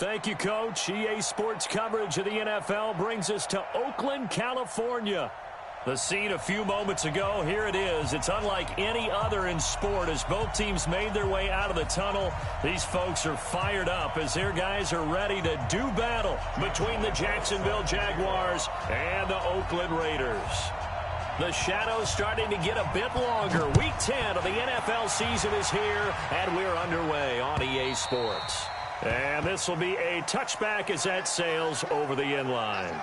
Thank you, Coach. EA Sports coverage of the NFL brings us to Oakland, California. The scene a few moments ago, here it is. It's unlike any other in sport as both teams made their way out of the tunnel. These folks are fired up as their guys are ready to do battle between the Jacksonville Jaguars and the Oakland Raiders. The shadow's starting to get a bit longer. Week 10 of the NFL season is here, and we're underway on EA Sports. And this will be a touchback as that sails over the end line.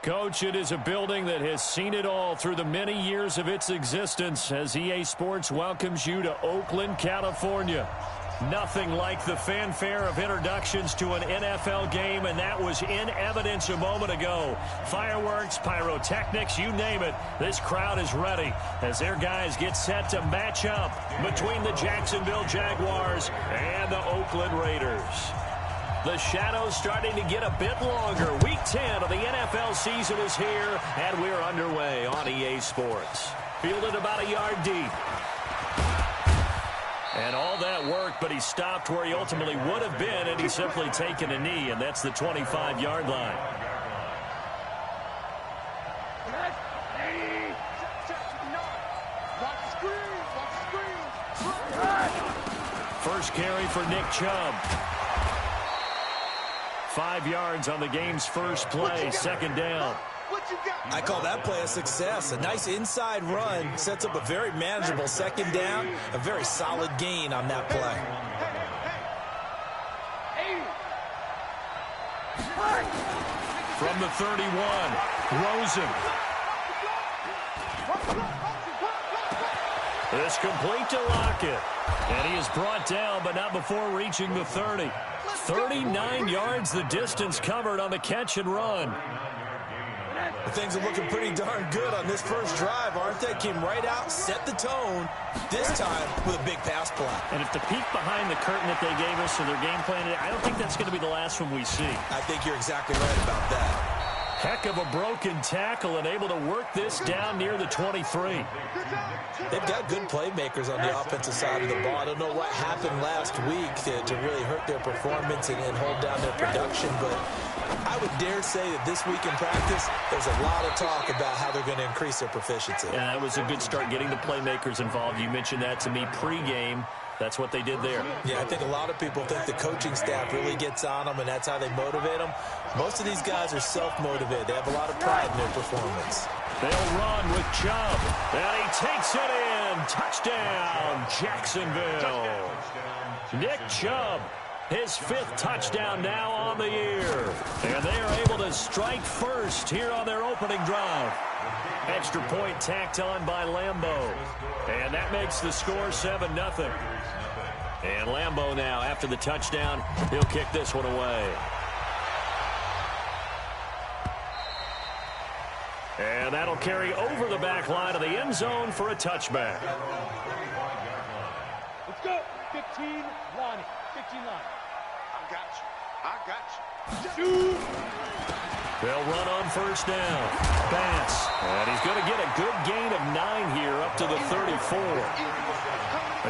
Coach, it is a building that has seen it all through the many years of its existence as EA Sports welcomes you to Oakland, California. Nothing like the fanfare of introductions to an NFL game, and that was in evidence a moment ago. Fireworks, pyrotechnics, you name it. This crowd is ready as their guys get set to match up between the Jacksonville Jaguars and the Oakland Raiders. The shadow's starting to get a bit longer. Week 10 of the NFL season is here, and we're underway on EA Sports. Fielded about a yard deep. And all that work, but he stopped where he ultimately would have been, and he's simply taken a knee, and that's the 25-yard line. first carry for Nick Chubb. 5 yards on the game's first play, second down. I call that play a success. A nice inside run sets up a very manageable second down, a very solid gain on that play. From the 31, Rosen. This complete to Lockett. And he is brought down, but not before reaching the 30. 39 yards the distance covered on the catch and run. Things are looking pretty darn good on this first drive, aren't they? Came right out, set the tone, this time with a big pass play. And if the peek behind the curtain that they gave us or their game plan, I don't think that's going to be the last one we see. I think you're exactly right about that. Heck of a broken tackle and able to work this down near the 23. They've got good playmakers on the offensive side of the ball. I don't know what happened last week to really hurt their performance and hold down their production, but I would dare say that this week in practice, there's a lot of talk about how they're going to increase their proficiency. And that was a good start, getting the playmakers involved. You mentioned that to me pregame. That's what they did there. Yeah, I think a lot of people think the coaching staff really gets on them, and that's how they motivate them. Most of these guys are self-motivated. They have a lot of pride in their performance. They'll run with Chubb, and he takes it in. Touchdown, Jacksonville. Nick Chubb, his 5th touchdown now on the year. And they are able to strike first here on their opening drive. Extra point tacked on by Lambeau. And that makes the score 7-0. And Lambeau now, after the touchdown, he'll kick this one away. And that'll carry over the back line of the end zone for a touchback. Let's go. 15, Lonnie. 15, Lonnie. I got you. They'll run on first down. Bass. And he's going to get a good gain of 9 here up to the 34.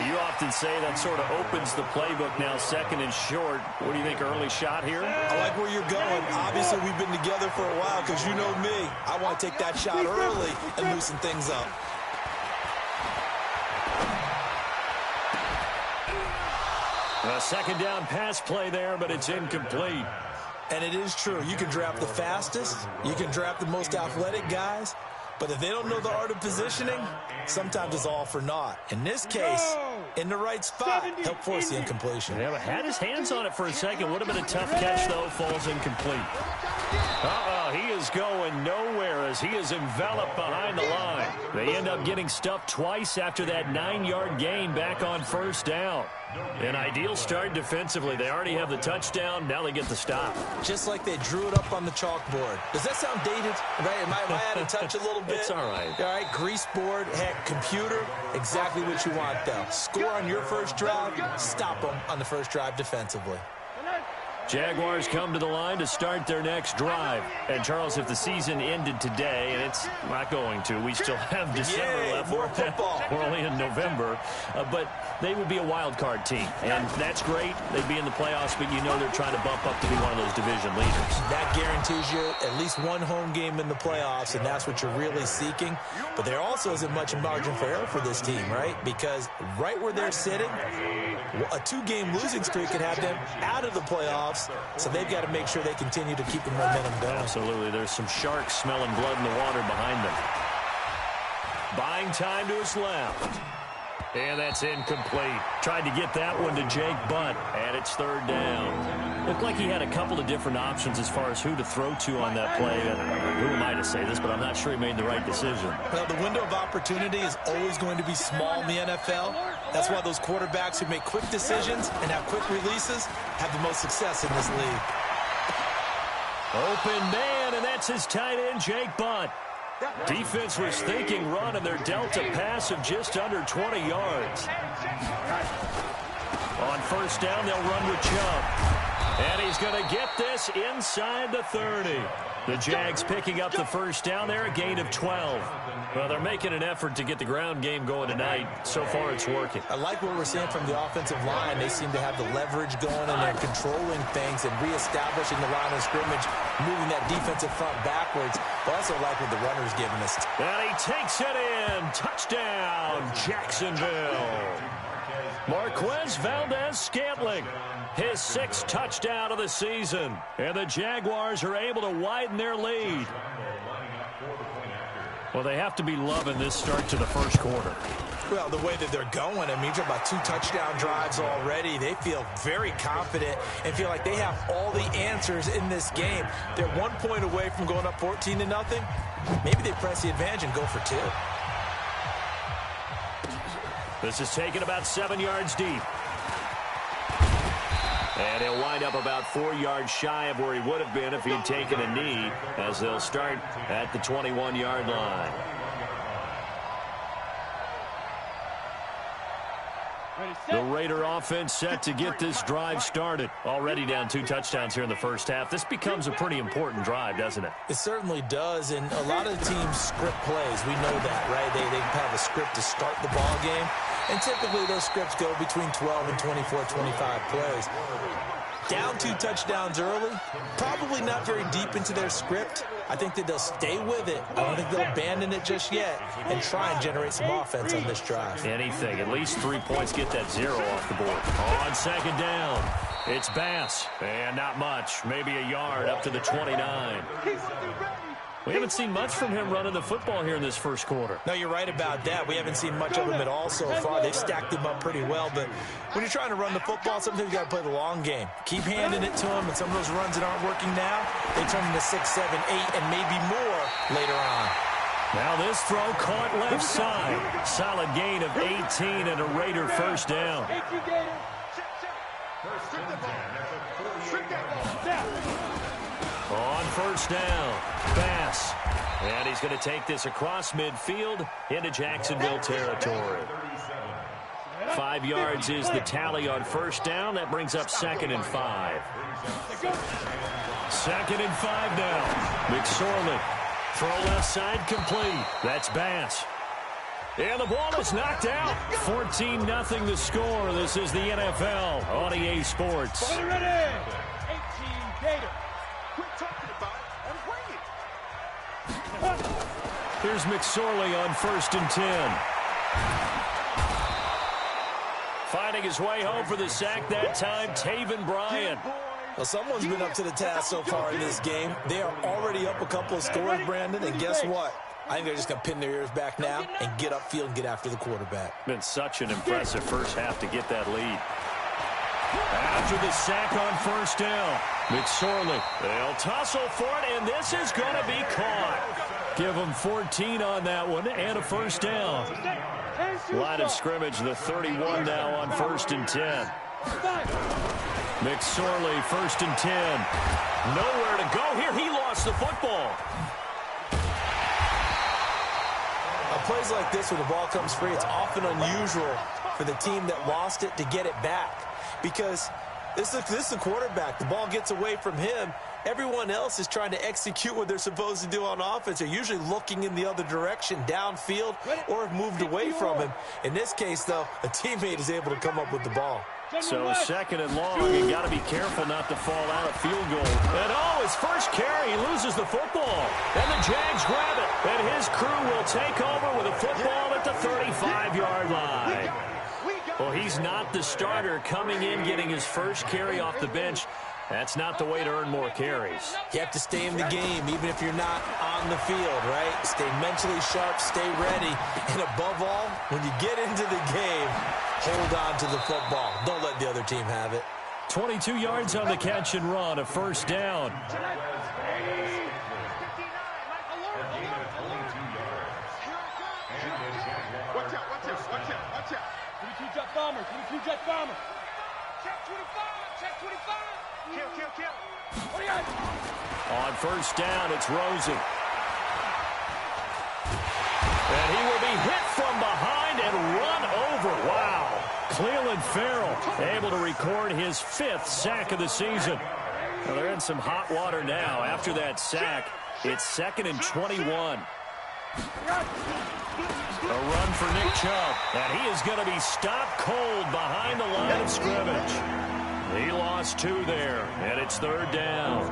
You often say that sort of opens the playbook now, second and short. What do you think, early shot here? I like where you're going. Obviously, we've been together for a while because you know me. I want to take that shot early and loosen things up. A second down pass play there, but it's incomplete. And it is true. You can draft the fastest. You can draft the most athletic guys. But if they don't know the art of positioning, sometimes it's all for naught. In this case, in the right spot, help force the incompletion. Yeah, but had his hands on it for a second. Would have been a tough catch, though. Falls incomplete. He is going nowhere as he is enveloped behind the line. They end up getting stuffed twice after that 9-yard gain back on first down. An ideal start defensively. They already have the touchdown. Now they get the stop. Just like they drew it up on the chalkboard. Does that sound dated? Right? Am I out of touch a little bit? It's all right. All right, grease board, heck, computer, exactly what you want, though. Score on your first drive, stop them on the first drive defensively. Jaguars come to the line to start their next drive. And, Charles, if the season ended today, and it's not going to, we still have December left. More football. We're only in November. But they would be a wild card team. And that's great. They'd be in the playoffs, but you know they're trying to bump up to be one of those division leaders. That guarantees you at least one home game in the playoffs, and that's what you're really seeking. But there also isn't much margin for error for this team, right? Because right where they're sitting, a 2-game losing streak could have them out of the playoffs. So they've got to make sure they continue to keep the momentum going. Absolutely. There's some sharks smelling blood in the water behind them. Buying time to his left. And that's incomplete. Tried to get that one to Jake Butt, and it's third down. Looked like he had a couple of different options as far as who to throw to on that play. Who am I to say this, but I'm not sure he made the right decision. Well, the window of opportunity is always going to be small in the NFL. That's why those quarterbacks who make quick decisions and have quick releases have the most success in this league. Open man, and that's his tight end, Jake Butt. Defense was thinking run, and they're dealt a pass of just under 20 yards. On first down, they'll run with Chubb. And he's going to get this inside the 30. The Jags picking up the first down there, a gain of 12. Well, they're making an effort to get the ground game going tonight. So far, it's working. I like what we're seeing from the offensive line. They seem to have the leverage going, and they're controlling things and reestablishing the line of scrimmage, moving that defensive front backwards. But I also like what the runner's giving us. And he takes it in. Touchdown, Jacksonville. Marquez Valdez-Scantling, his 6th touchdown of the season. And the Jaguars are able to widen their lead. Well, they have to be loving this start to the first quarter. Well, the way that they're going, I mean, you're about 2 touchdown drives already. They feel very confident and feel like they have all the answers in this game. They're 1 point away from going up 14-0. Maybe they press the advantage and go for 2. This is taken about 7 yards deep. And he'll wind up about 4 yards shy of where he would have been if he'd taken a knee, as they'll start at the 21-yard line. The Raider offense set to get this drive started. Already down 2 touchdowns here in the first half. This becomes a pretty important drive, doesn't it? It certainly does, and a lot of the teams script plays. We know that, right? They have a script to start the ball game, and typically those scripts go between 12 and 24, 25 plays. Down 2 touchdowns early, probably not very deep into their script. I think that they'll stay with it. I don't think they'll abandon it just yet and try and generate some offense on this drive. Anything. At least 3 points. Get that 0 off the board. On second down, it's Bass. And not much. Maybe a yard up to the 29. We haven't seen much from him running the football here in this first quarter. No, you're right about that. We haven't seen much of him at all so far. They've stacked him up pretty well. But when you're trying to run the football, sometimes you got to play the long game. Keep handing it to him, and some of those runs that aren't working now, they turn into 6, 7, 8, and maybe more later on. Now this throw caught left side. Solid gain of 18 and a Raider first down. On first down, Bass. And he's going to take this across midfield into Jacksonville territory. 5 yards is the tally on first down. That brings up 2nd and 5. 2nd and 5 now. McSorley. Throw left side complete. That's Bass. And the ball is knocked out. 14-0 the score. This is the NFL on EA Sports. Ready? 18 Gator. Quit talking about it and bring it. Here's McSorley on 1st and 10. Finding his way home for the sack that time, Taven Bryan. Well, someone's been up to the task so far in this game. They are already up a couple of scores, Brandon, and guess what? I think they're just going to pin their ears back now and get upfield and get after the quarterback. Been such an impressive first half to get that lead. After the sack on first down, McSorley. They'll tussle for it, and this is going to be caught. Give them 14 on that one and a first down. Line of scrimmage, the 31 now on 1st and 10. McSorley, 1st and 10. Nowhere to go here. He lost the football. Plays like this where the ball comes free, it's often unusual for the team that lost it to get it back, because this is the quarterback. The ball gets away from him. Everyone else is trying to execute what they're supposed to do on offense. They're usually looking in the other direction, downfield, or have moved away from him. In this case, though, a teammate is able to come up with the ball. So 2nd and long, you got to be careful not to fall out of field goal. And his first carry, he loses the football. And the Jags grab it. And his crew will take over with a football at the 35-yard line. Well, he's not the starter coming in, getting his first carry off the bench. That's not the way to earn more carries. You have to stay in the game, even if you're not on the field, right? Stay mentally sharp, stay ready. And above all, when you get into the game, hold on to the football. Don't let the other team have it. 22 yards on the catch and run, a first down. Watch out. 22 jet bomber. Check 25. Kill. On first down, it's Rosen. And he will be hit from behind and run over. Wow. Cleveland Farrell able to record his 5th sack of the season. Well, they're in some hot water now. After that sack, it's 2nd and 21. A run for Nick Chubb. And he is going to be stopped cold behind the line of scrimmage. He lost 2 there, and it's 3rd down.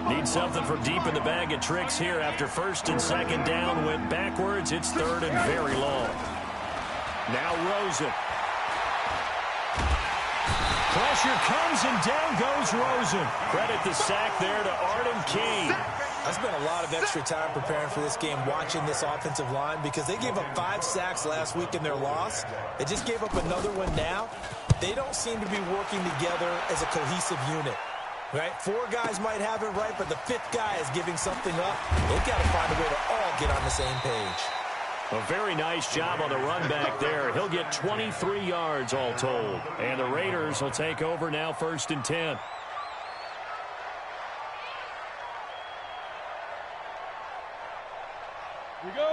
Need something from deep in the bag of tricks here after 1st and 2nd down went backwards. It's 3rd and very long. Now Rosen. pressure comes, and down goes Rosen. Credit the sack there to Arden Key. I spent a lot of extra time preparing for this game, watching this offensive line, because they gave up 5 sacks last week in their loss. They just gave up another one now. They don't seem to be working together as a cohesive unit. Right? 4 guys might have it right, but the 5th guy is giving something up. They've got to find a way to all get on the same page. A very nice job on the run back there. He'll get 23 yards all told. And the Raiders will take over now, 1st and 10.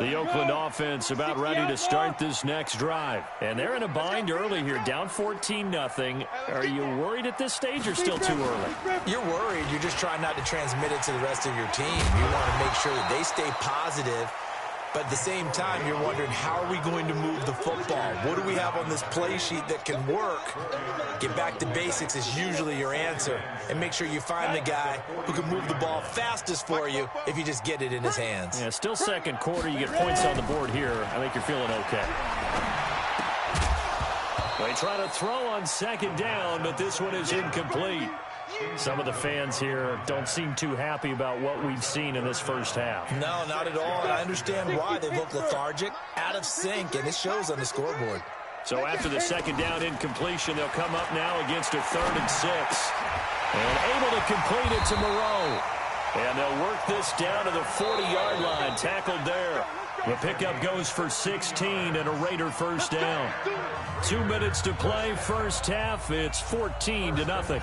The Oakland offense about ready to start this next drive. And they're in a bind early here, down 14-0. Are you worried at this stage or still too early? You're worried. You're just trying not to transmit it to the rest of your team. You want to make sure that they stay positive. But at the same time, you're wondering, how are we going to move the football? What do we have on this play sheet that can work? Get back to basics is usually your answer. And make sure you find the guy who can move the ball fastest for you if you just get it in his hands. Yeah, still second quarter. You get points on the board here. I think you're feeling okay. They try to throw on 2nd down, but this one is incomplete. Some of the fans here don't seem too happy about what we've seen in this first half. No, not at all. And I understand why. They look lethargic, out of sync, and it shows on the scoreboard. So after the 2nd down incompletion, they'll come up now against a 3rd and 6. And able to complete it to Moreau. And they'll work this down to the 40-yard line, tackled there. The pickup goes for 16 and a Raider 1st down. 2 minutes to play, first half. It's 14-0.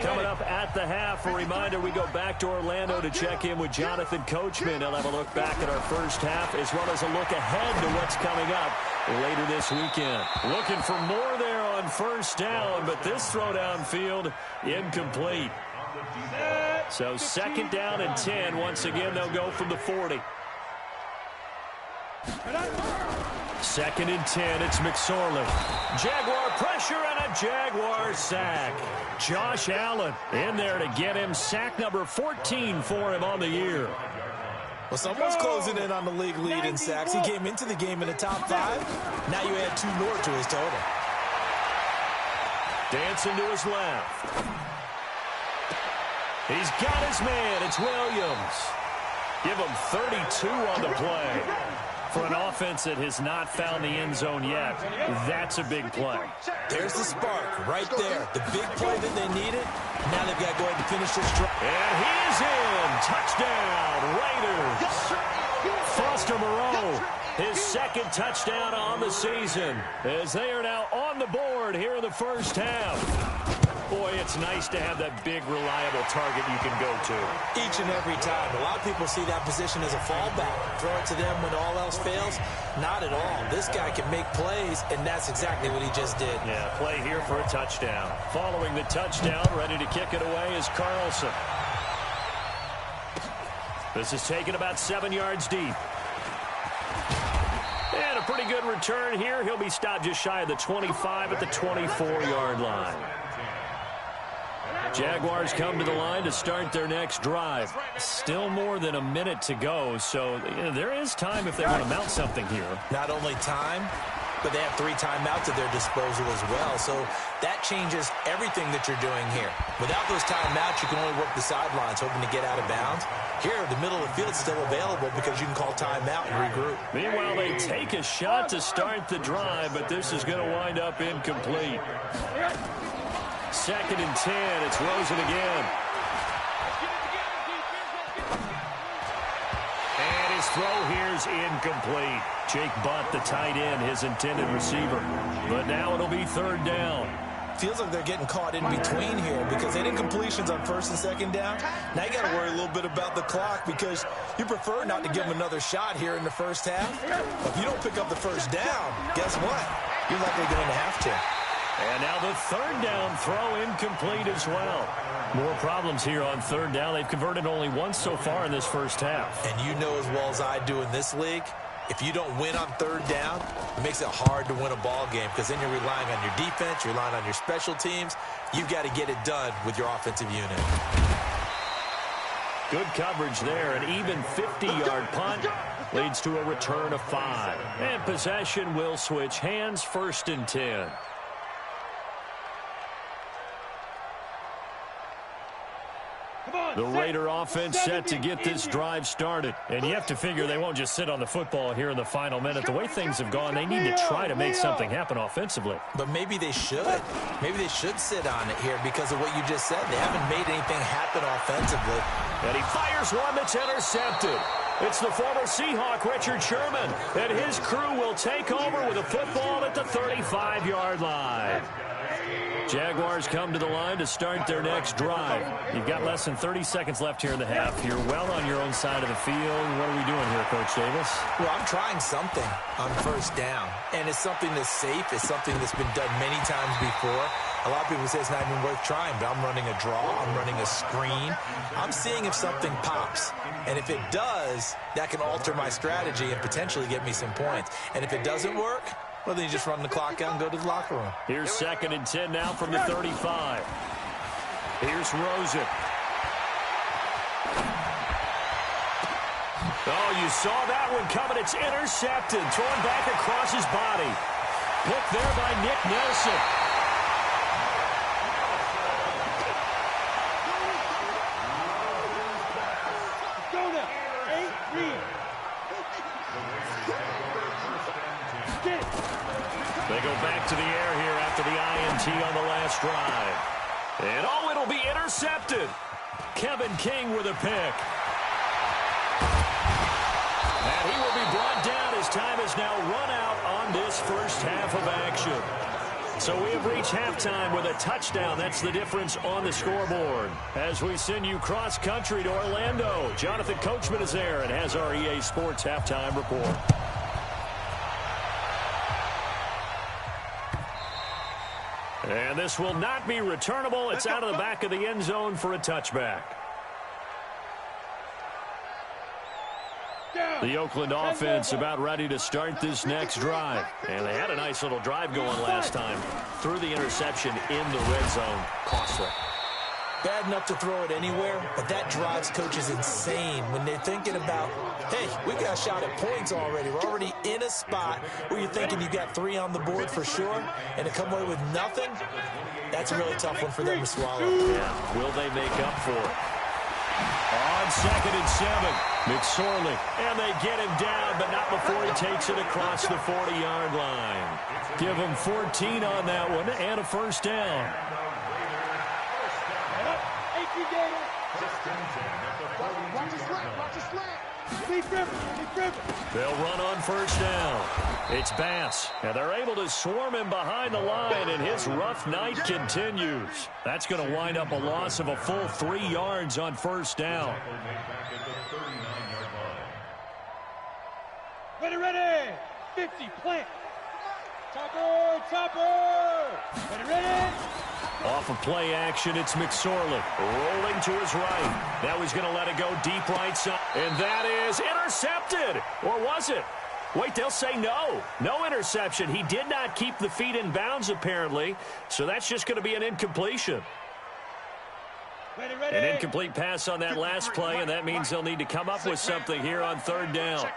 Coming up at the half, a reminder, we go back to Orlando to check in with Jonathan Coachman. He'll have a look back at our first half as well as a look ahead to what's coming up later this weekend. Looking for more there on 1st down, but this throw downfield incomplete. So 2nd down and 10. Once again, they'll go from the 40. 2nd and 10, it's McSorley. Jaguar pressure and a Jaguar sack. Josh Allen in there to get him sack number 14 for him on the year. Well, someone's closing in on the league lead in sacks. He came into the game in the top 5. Now you add 2 more to his total. Dancing to his left. He's got his man. It's Williams. Give him 32 on the play. For an offense that has not found the end zone yet, that's a big play. There's the spark right there. The big play that they needed. Now they've got to go ahead and finish this drive. And he is in. Touchdown, Raiders. Foster Moreau, his 2nd touchdown on the season, as they are now on the board here in the first half. Boy, it's nice to have that big, reliable target you can go to. Each and every time. A lot of people see that position as a fallback. Throw it to them when all else fails. Not at all. This guy can make plays, and that's exactly what he just did. Yeah, play here for a touchdown. Following the touchdown, ready to kick it away is Carlson. This is taken about 7 yards deep. And a pretty good return here. He'll be stopped just shy of the 25 at the 24-yard line. Jaguars come to the line to start their next drive. Still more than a minute to go, so there is time if they want to mount something here. Not only time, but they have 3 timeouts at their disposal as well, so that changes everything that you're doing here. Without those timeouts, you can only work the sidelines, hoping to get out of bounds. Here, the middle of the field is still available because you can call timeout and regroup. Meanwhile, they take a shot to start the drive, but this is going to wind up incomplete. 2nd and 10. It's Rosen again. And his throw here's incomplete. Jake Butt, the tight end, his intended receiver. But now it'll be 3rd down. Feels like they're getting caught in between here because they did completions on 1st and 2nd down. Now you got to worry a little bit about the clock because you prefer not to give them another shot here in the first half. If you don't pick up the 1st down, guess what? You're likely going to have to. And now the 3rd down throw incomplete as well. More problems here on 3rd down. They've converted only once so far in this first half. And you know as well as I do in this league, if you don't win on 3rd down, it makes it hard to win a ball game because then you're relying on your defense, you're relying on your special teams. You've got to get it done with your offensive unit. Good coverage there. An even 50-yard punt leads to a return of 5. And possession will switch hands, 1st and 10. The Raider offense set to get this drive started. And you have to figure they won't just sit on the football here in the final minute. The way things have gone, they need to try to make something happen offensively. But maybe they should. Maybe they should sit on it here because of what you just said. They haven't made anything happen offensively. And he fires one that's intercepted. It's the former Seahawk, Richard Sherman, and his crew will take over with a football at the 35-yard line. Jaguars come to the line to start their next drive. You've got less than 30 seconds left here in the half. You're well on your own side of the field. What are we doing here, Coach Davis? Well, I'm trying something on first down, and it's something that's safe. It's something that's been done many times before. A lot of people say it's not even worth trying, but I'm running a draw. I'm running a screen. I'm seeing if something pops, and if it does, that can alter my strategy and potentially get me some points. And if it doesn't work, well, then you just run the clock out and go to the locker room. Here's 2nd and 10 now from the 35. Here's Rosen. Oh, you saw that one coming. It's intercepted. Thrown back across his body. Picked there by Nick Nelson. They go back to the air here after the INT on the last drive. And oh, it'll be intercepted. Kevin King with a pick. And he will be brought down as time is now run out on this first half of action. So we have reached halftime with a touchdown. That's the difference on the scoreboard. As we send you cross-country to Orlando, Jonathan Coachman is there and has our EA Sports halftime report. And this will not be returnable. It's out of the back of the end zone for a touchback. The Oakland offense about ready to start this next drive. And they had a nice little drive going last time. Threw the interception in the red zone. Costly. Bad enough to throw it anywhere, but that drives coaches insane when they're thinking about, hey, we got a shot at points already. We're already in a spot where you're thinking you got 3 on the board for sure, and to come away with nothing, that's a really tough one for them to swallow. Yeah, will they make up for it? On 2nd and 7, McSorley, and they get him down, but not before he takes it across the 40-yard line. Give him 14 on that one and a first down. They'll run on first down. It's Bass, and they're able to swarm him behind the line, and his rough night continues. That's going to wind up a loss of a full 3 yards on first down. Ready, 50, plant. Chopper, ready. Off of play action, it's McSorley rolling to his right. Now he's going to let it go deep right side. And that is intercepted. Or was it? Wait, they'll say no. No interception. He did not keep the feet in bounds, apparently. So that's just going to be an incompletion. An incomplete pass on that last play, and that means they'll need to come up with something here on 3rd down.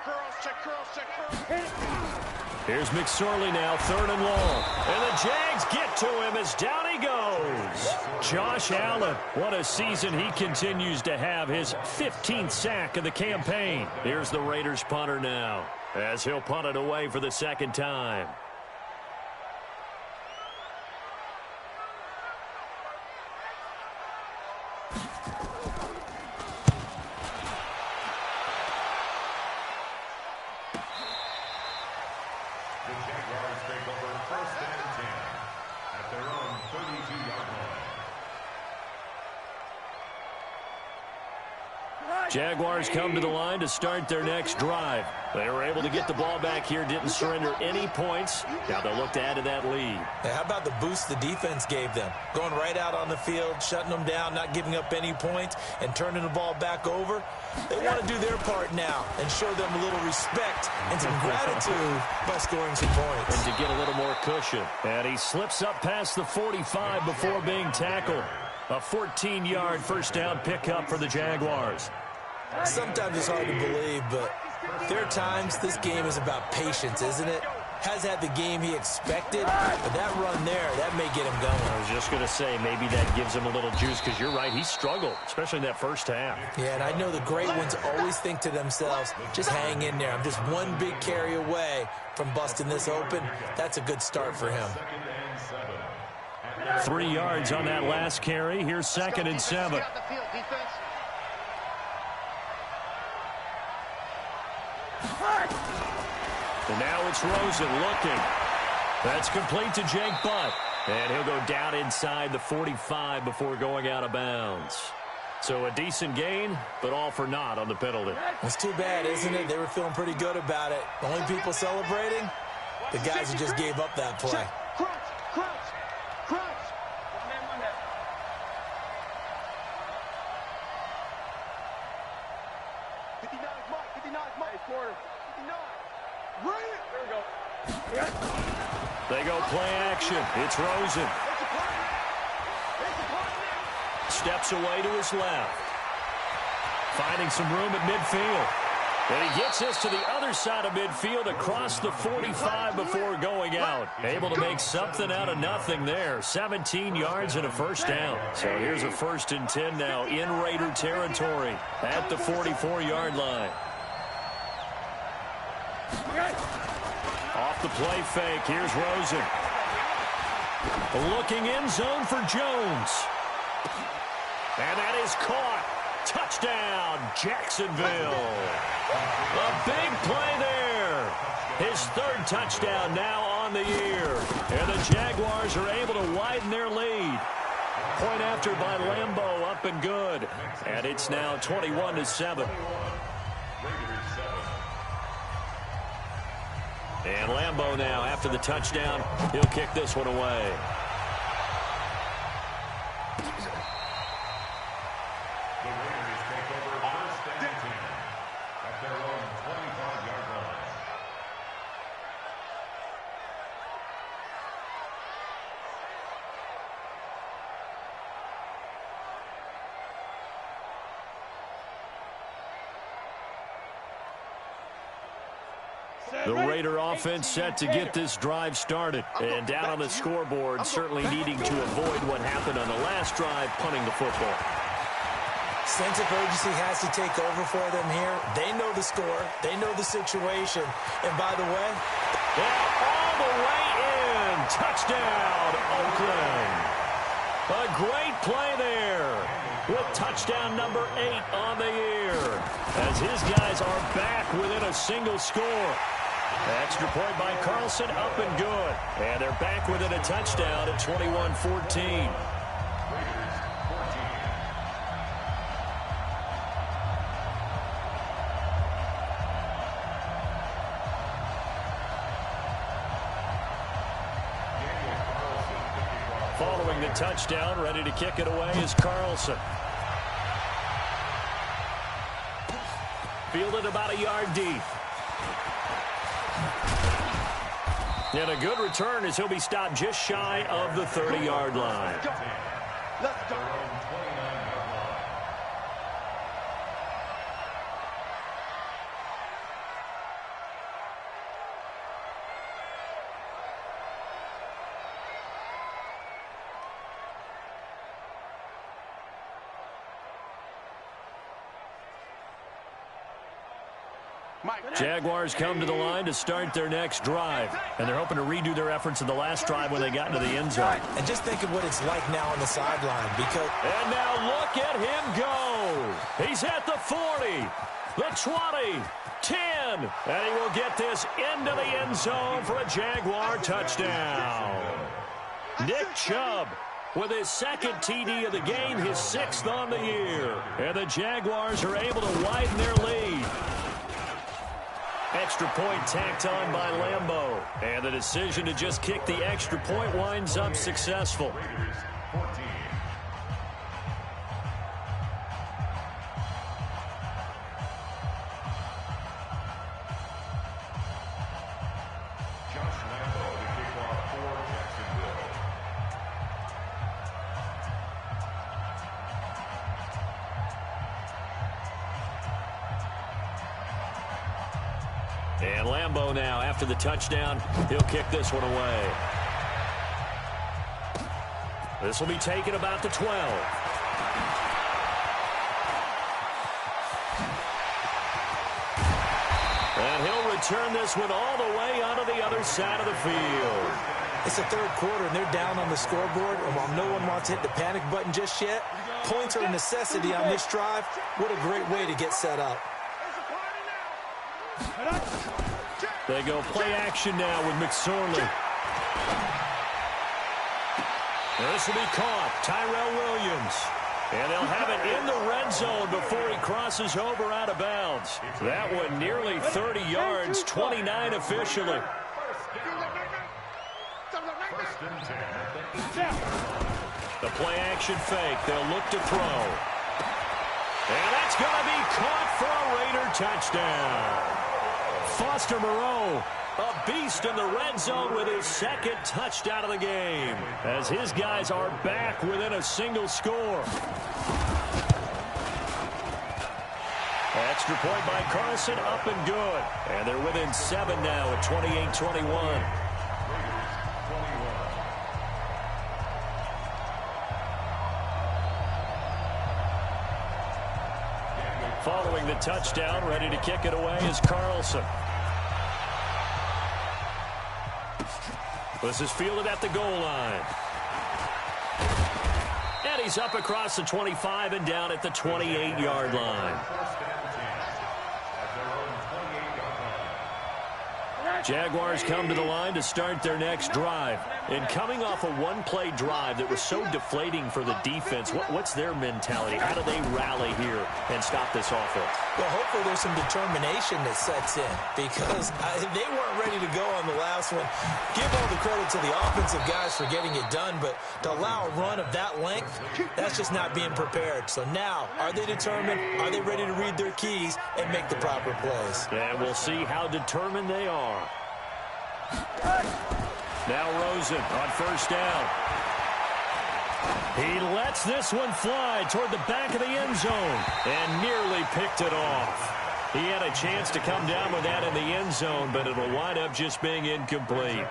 Here's McSorley now, 3rd and long. And the Jags get to him as down he goes. Josh Allen, what a season he continues to have. His 15th sack of the campaign. Here's the Raiders punter now, as he'll punt it away for the 2nd time. Jaguars come to the line to start their next drive. They were able to get the ball back here, didn't surrender any points. Now they'll look to add to that lead. Hey, how about the boost the defense gave them? Going right out on the field, shutting them down, not giving up any points, and turning the ball back over. They want to do their part now and show them a little respect and some gratitude by scoring some points. And to get a little more cushion. And he slips up past the 45 before being tackled. A 14-yard first down pickup for the Jaguars. Sometimes it's hard to believe, but there are times this game is about patience, isn't it? has had the game he expected, but that run there, that may get him going. I was just going to say, maybe that gives him a little juice, because you're right, he struggled, especially in that first half. Yeah, and I know the great ones always think to themselves, just hang in there. I'm just one big carry away from busting this open. That's a good start for him. 3 yards on that last carry. Here's 2nd and 7. And now it's Rosen looking. That's complete to Jake Butt. And he'll go down inside the 45 before going out of bounds. So a decent gain, but all for naught on the penalty. It's too bad, isn't it? They were feeling pretty good about it. The only people celebrating, the guys who just gave up that play. They go play action. It's Rosen. Steps away to his left. Finding some room at midfield. And he gets this to the other side of midfield across the 45 before going out. Able to make something out of nothing there. 17 yards and a first down. So here's a 1st and 10 now in Raider territory at the 44-yard line. Off the play fake. Here's Rosen. Looking end zone for Jones. And that is caught. Touchdown, Jacksonville. A big play there. His 3rd touchdown now on the year. And the Jaguars are able to widen their lead. Point after by Lambeau, up and good. And it's now 21-7. And Lambeau now, after the touchdown, he'll kick this one away. The Raider offense set to get this drive started. And down on the scoreboard, certainly needing to avoid what happened on the last drive, punting the football. Sense of urgency has to take over for them here. They know the score. They know the situation. And by the way, all the way in. Touchdown, Oakland. A great play there with touchdown number 8 on the year, as his guys are back within a single score. Extra point by Carlson, up and good. And they're back within a touchdown at 21-14. Following the touchdown, ready to kick it away is Carlson. Fielded about a yard deep. And a good return as he'll be stopped just shy of the 30-yard line. Let's go. Jaguars come to the line to start their next drive. And they're hoping to redo their efforts in the last drive when they got into the end zone. And just think of what it's like now on the sideline. And now look at him go. He's at the 40, the 20, 10. And he will get this into the end zone for a Jaguar touchdown. Nick Chubb with his 2nd TD of the game, his 6th on the year. And the Jaguars are able to widen their lead. Extra point tacked on by Lambeau. And the decision to just kick the extra point winds up successful. And Lambeau now, after the touchdown, he'll kick this one away. This will be taken about the 12. And he'll return this one all the way onto the other side of the field. It's the third quarter, and they're down on the scoreboard. And while no one wants to hit the panic button just yet, points are a necessity on this drive. What a great way to get set up. They go play action now with McSorley. This will be caught. Tyrell Williams. And they'll have it in the red zone before he crosses over out of bounds. That one nearly 30 yards, 29 officially. The play action fake. They'll look to throw. And that's going to be caught for a Raider touchdown. Foster Moreau, a beast in the red zone with his second touchdown of the game, as his guys are back within a single score. Extra point by Carlson, up and good. And they're within 7 now at 28-21. Following the touchdown, ready to kick it away is Carlson. This is fielded at the goal line. And he's up across the 25 and down at the 28-yard line. Jaguars come to the line to start their next drive. And coming off a one-play drive that was so deflating for the defense, what's their mentality? How do they rally here and stop this offense? Well, hopefully there's some determination that sets in, because they weren't ready to go on the last one. Give all the credit to the offensive guys for getting it done, but to allow a run of that length, that's just not being prepared. So now, are they determined? Are they ready to read their keys and make the proper plays? And we'll see how determined they are. Now Rosen on first down. He lets this one fly toward the back of the end zone and nearly picked it off. He had a chance to come down with that in the end zone, but it'll wind up just being incomplete.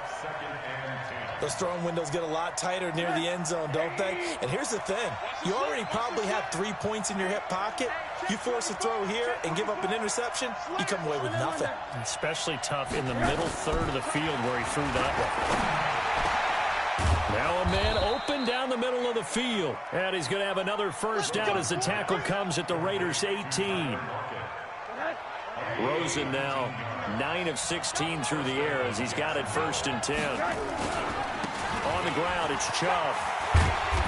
Those throwing windows get a lot tighter near the end zone, don't they? And here's the thing. You already probably have 3 points in your hip pocket. You force a throw here and give up an interception, you come away with nothing. Especially tough in the middle third of the field where he threw that one. Now a man open down the middle of the field. And he's going to have another first down as the tackle comes at the Raiders' 18. Rosen now 9 of 16 through the air as he's got it 1st and 10. On the ground, it's Chubb.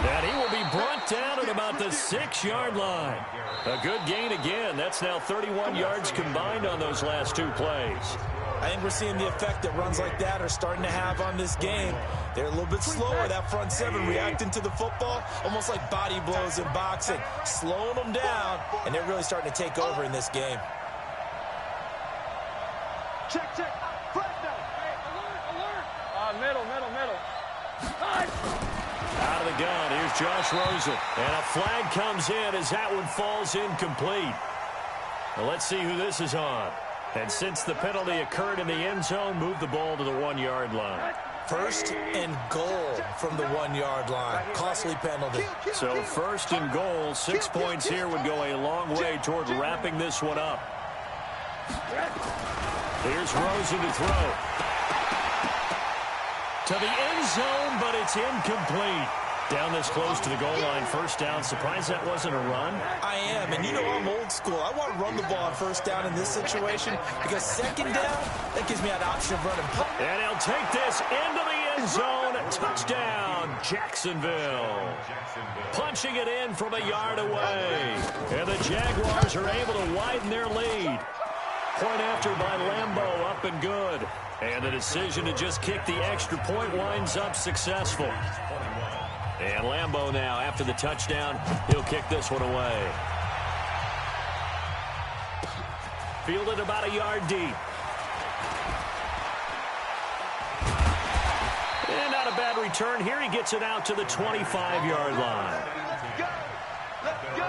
And he will be brought down at about the 6-yard line. A good gain again. That's now 31 yards combined on those last 2 plays. I think we're seeing the effect that runs like that are starting to have on this game. They're a little bit slower, that front 7, reacting to the football, almost like body blows in boxing, slowing them down, and they're really starting to take over in this game. Check, check. Flag down. Hey, alert. Middle. Out of the gun, here's Josh Rosen. And a flag comes in as that one falls incomplete. Well, let's see who this is on. And since the penalty occurred in the end zone, move the ball to the 1-yard line. 1st and goal from the 1-yard line. Costly penalty. So 1st and goal, 6 points here would go a long way toward wrapping this one up. Here's Rosen to throw. To the end zone, but it's incomplete. Down this close to the goal line, 1st down. Surprised that wasn't a run? I am, and you know I'm old school. I want to run the ball on 1st down in this situation because 2nd down, that gives me an option of running. And he'll take this into the end zone. Touchdown, Jacksonville. Punching it in from a yard away. And the Jaguars are able to widen their lead. Point after by Lambeau, up and good. And the decision to just kick the extra point winds up successful. And Lambeau now, after the touchdown, he'll kick this one away. Fielded about a yard deep. And not a bad return here. He gets it out to the 25-yard line. Let's go.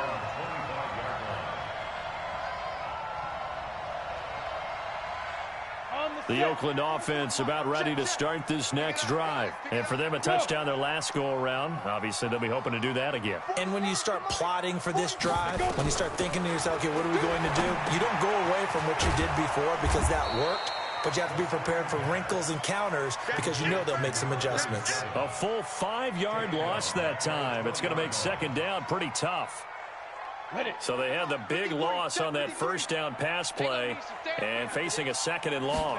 The Oakland offense about ready to start this next drive. And for them, a touchdown their last go-around. Obviously, they'll be hoping to do that again. And when you start plotting for this drive, when you start thinking to yourself, okay, what are we going to do? You don't go away from what you did before because that worked. But you have to be prepared for wrinkles and counters because you know they'll make some adjustments. A full 5-yard loss that time. It's going to make second down pretty tough. So they had the big loss on that first down pass play and facing a second and long.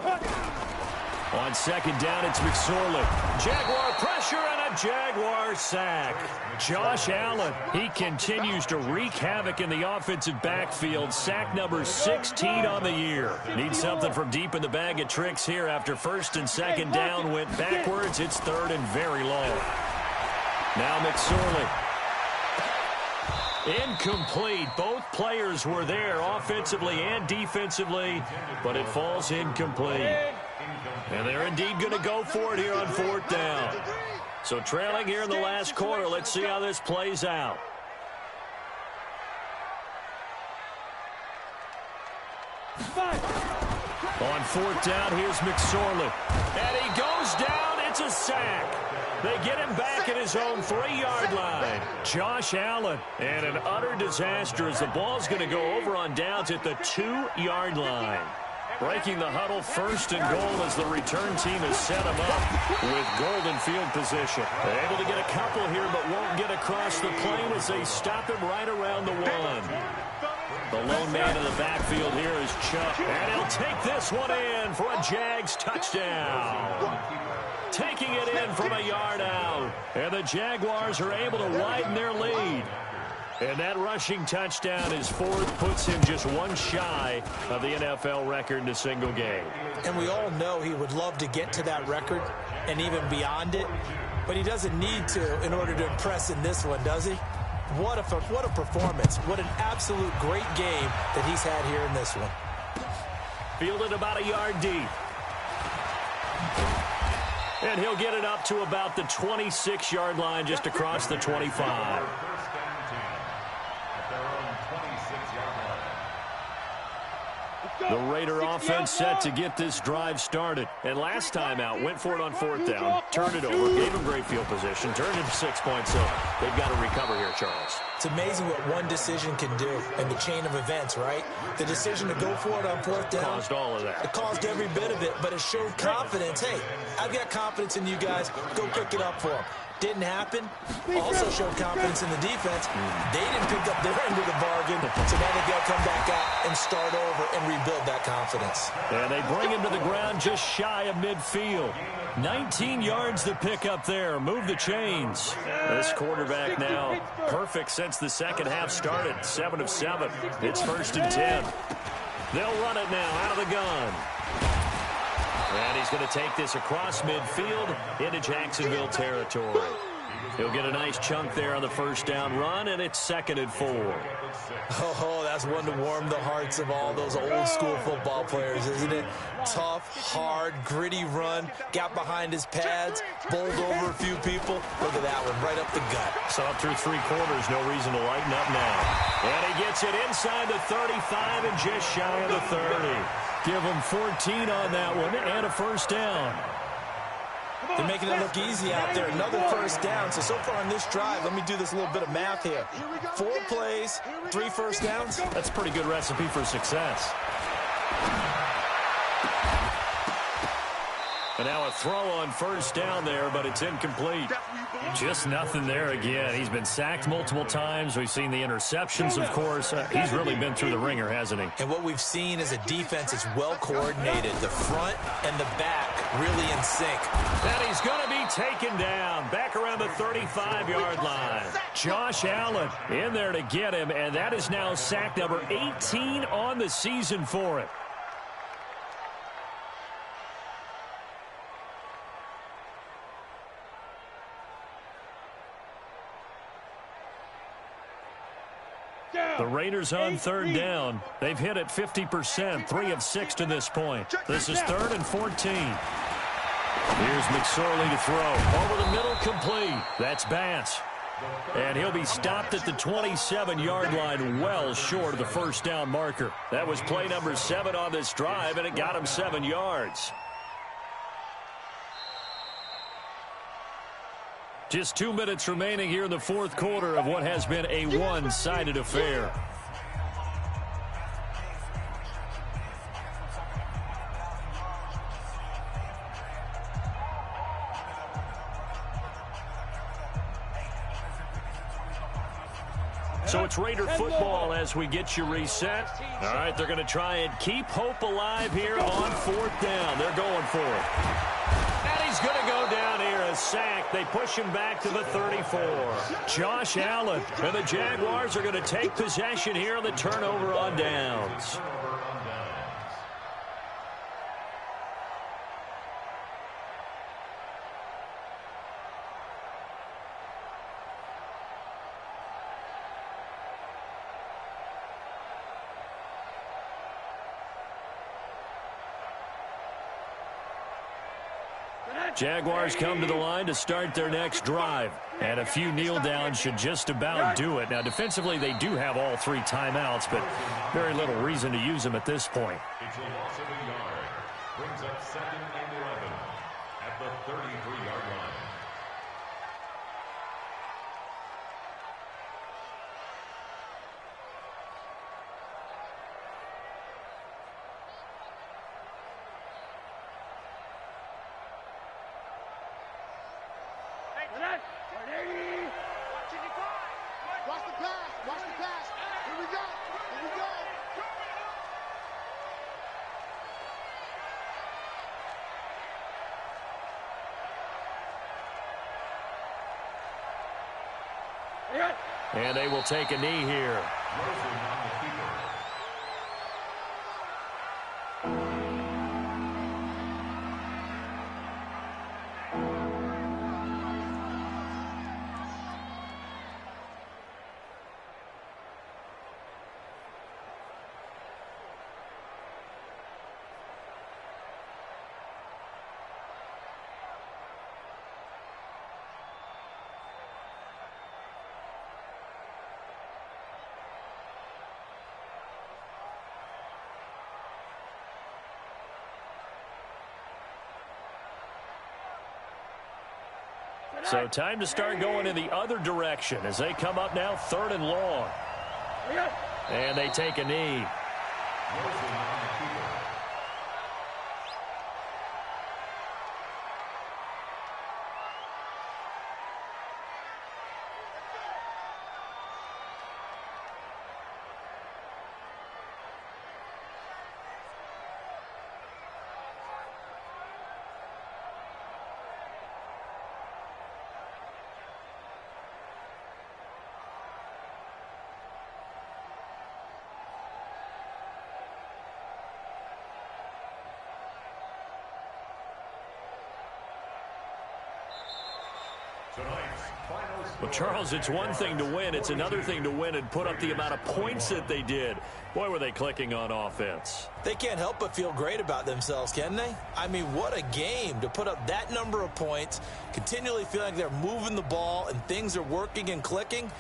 On second down, it's McSorley. Jaguar pressure and a Jaguar sack. Josh Allen, he continues to wreak havoc in the offensive backfield. Sack number 16 on the year. Needs something from deep in the bag of tricks here after first and second down went backwards. It's third and very long. Now McSorley. Incomplete. Both players were there offensively and defensively, but it falls incomplete. And they're indeed going to go for it here on fourth down. So trailing here in the last quarter. Let's see how this plays out. On fourth down, here's McSorley. And he goes down. It's a sack. They get him back at his own 3-yard line. Josh Allen, and an utter disaster as the ball's going to go over on downs at the 2-yard line. Breaking the huddle, first and goal as the return team has set him up with golden field position. They're able to get a couple here, but won't get across the plane as they stop him right around the 1. The lone man in the backfield here is Chubb, and he'll take this one in for a Jags touchdown. Taking it in from a yard out. And the Jaguars are able to widen their lead. And that rushing touchdown is fourth, puts him just one shy of the NFL record in a single game. And we all know he would love to get to that record and even beyond it. But he doesn't need to in order to impress in this one, does he? What a performance. What an absolute great game that he's had here in this one. Fielded about a yard deep. And he'll get it up to about the 26-yard line, just across the 25. The Raider offense set to get this drive started. And last time out, went for it on fourth down, turned it over, gave him great field position, turned it 6 points. So they've got to recover here, Charles. It's amazing what one decision can do in the chain of events, right? The decision to go for it on fourth down. Caused all of that. It caused every bit of it, but it showed confidence. Hey, I've got confidence in you guys. Go pick it up for them. Didn't happen. Also showed confidence in the defense. They didn't pick up their end of the bargain, so now they've got to come back out and start over and rebuild that confidence. And they bring him to the ground just shy of midfield. 19 yards to pick up there. Move the chains. This quarterback now perfect since the second half started. 7 of 7. It's first and 10. They'll run it now out of the gun. And he's going to take this across midfield into Jacksonville territory. He'll get a nice chunk there on the first down run, and it's 2nd and 4. Oh, that's one to warm the hearts of all those old-school football players, isn't it? Tough, hard, gritty run, got behind his pads, bowled over a few people. Look at that one, right up the gut. So up through 3 quarters, no reason to lighten up now. And he gets it inside the 35 and just shy of the 30. Give him 14 on that one and a first down. They're making it look easy out there. Another first down. So far on this drive, let me do this little bit of math here. 4 plays, 3 first downs. That's a pretty good recipe for success. And now a throw on first down there, but it's incomplete. Just nothing there again. He's been sacked multiple times. We've seen the interceptions, of course. He's really been through the ringer, hasn't he? And what we've seen is a defense that's well coordinated. The front and the back really in sync. And he's going to be taken down back around the 35-yard line. Josh Allen in there to get him, and that is now sack number 18 on the season for him. The Raiders on third down. They've hit it 50%, 3 of 6 to this point. This is 3rd and 14. Here's McSorley to throw. Over the middle, complete. That's Bass. And he'll be stopped at the 27-yard line, well short of the first down marker. That was play number 7 on this drive, and it got him 7 yards. Just 2 minutes remaining here in the fourth quarter of what has been a one-sided affair. So it's Raider football as we get you reset. All right, they're going to try and keep hope alive here on fourth down. They're going for it. And he's going to go down here, a sack. They push him back to the 34. Josh Allen and the Jaguars are going to take possession here on the turnover on downs. Jaguars come to the line to start their next drive. And a few kneel downs should just about do it. Now, defensively, they do have all 3 timeouts, but very little reason to use them at this point. It's a loss of a yard. Brings up 2nd and 11 at the 33-yard line. Watch the pass. Watch the pass. Here we go. Here we go. And they will take a knee here. So time to start going in the other direction as they come up now 3rd and long. And they take a knee. Well, Charles, it's one thing to win. It's another thing to win and put up the amount of points that they did. Boy, were they clicking on offense. They can't help but feel great about themselves, can they? I mean, what a game to put up that number of points, continually feeling like they're moving the ball and things are working and clicking.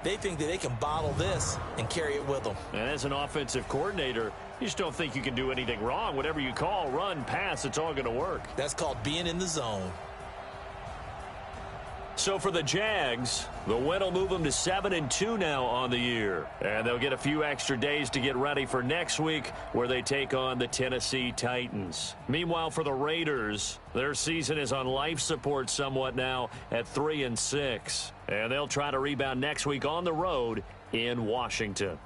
They think that they can bottle this and carry it with them. And as an offensive coordinator, you just don't think you can do anything wrong. Whatever you call, run, pass, it's all going to work. That's called being in the zone. So for the Jags, the win will move them to 7-2 now on the year. And they'll get a few extra days to get ready for next week where they take on the Tennessee Titans. Meanwhile, for the Raiders, their season is on life support somewhat now at 3-6. And they'll try to rebound next week on the road in Washington.